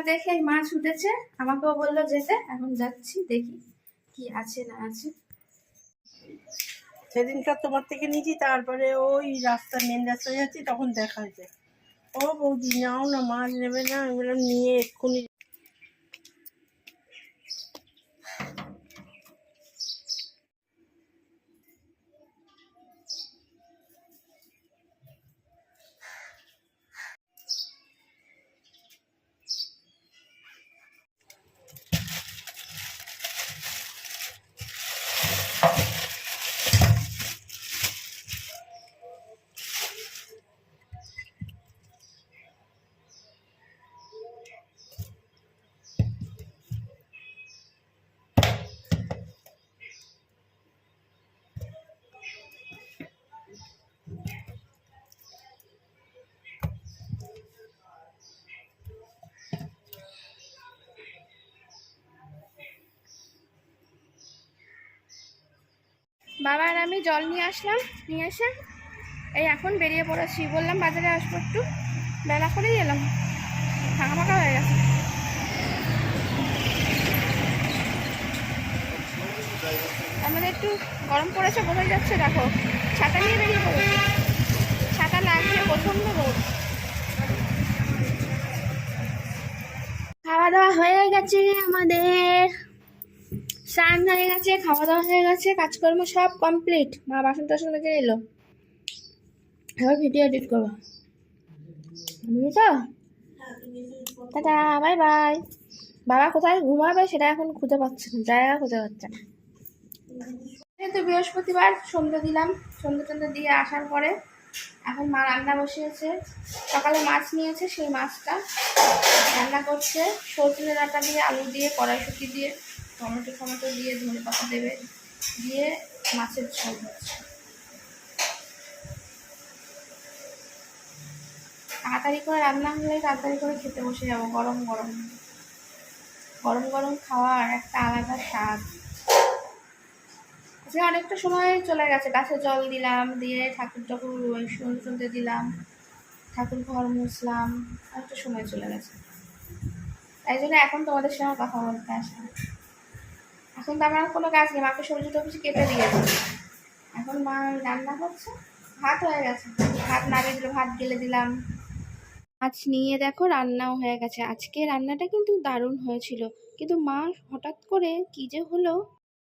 দেখে মাছ উঠেছে, আমাকেও বললো যেতে, এখন যাচ্ছি দেখি কি আছে না আছে। সেদিনকার তোমার থেকে নিয়েছি, তারপরে ওই রাস্তা মেন রাস্তায় যাচ্ছি, তখন দেখা যায় ও বৌদি নাও না, মাছ নেবে না, আমি বললাম নিয়ে এক্ষুনি। বাবা আর আমি জল নিয়ে আসলাম, নিয়ে এসে এই এখন বেরিয়ে পড়েছি। বললাম বাজারে আসবো, একটু বেলা করেই এলাম, ফাঁকা ফাঁকা হয়ে গেছে। আমাদের একটু গরম পড়েছে, বোঝাই যাচ্ছে, দেখো ছাতা নিয়ে বেরিয়ে পড়েছি, ছাতা লাগছে, প্রচন্ড রোদ। খাওয়া দাওয়া হয়ে গেছে আমাদের, স্নান হয়ে গেছে, খাওয়া দাওয়া হয়ে গেছে, কাজকর্ম সব কমপ্লিট। মা বাসন টাসন লেগে এলো, এবার ভিডিও এডিট করবো, বুঝেছো? Tata, bye bye. বাবা কোথায় ঘুমাবে সেটা এখন খুঁজে পাচ্ছে না, জায়গা খুঁজে পাচ্ছে না। যেহেতু বৃহস্পতিবার সন্ধ্যে দিলাম, সন্ধ্যে টন্ধে দিয়ে আসার পরে এখন মা রান্না বসিয়েছে। সকালে মাছ নিয়েছে, সেই মাছটা রান্না করছে সজনে ডাঁটা দিয়ে, আলু দিয়ে, কড়াইশুঁটি দিয়ে, টমেটো টমেটো দিয়ে, ধনে পাতা দেবে দিয়ে মাছের ঝোল হচ্ছে। তাড়াতাড়ি করে রান্না হলে তাড়াতাড়ি করে খেতে বসে যাবো। গরম গরম গরম গরম খাওয়ার একটা আলাদা স্বাদ। আজকে অনেকটা সময় চলে গেছে, গাছে জল দিলাম, দিয়ে ঠাকুর শুনতে দিলাম, ঠাকুর ঘর মুছলাম, অনেকটা সময় চলে গেছে। তাই জন্য এখন তোমাদের সঙ্গে কথা বলতে আসলাম। এখন তো আমার কোনো কাজ নেই, মাকে সবজি টবজি কেটে দিয়েছে, এখন মা রান্না করছে। ভাত হয়ে গেছে, ভাত নাড়িয়ে দিল, ভাত গেলে দিলাম। মাছ নিয়ে দেখো রান্নাও হয়ে গেছে। আজকে রান্নাটা কিন্তু দারুণ হয়েছিল, কিন্তু মা হঠাৎ করে কি যে হলো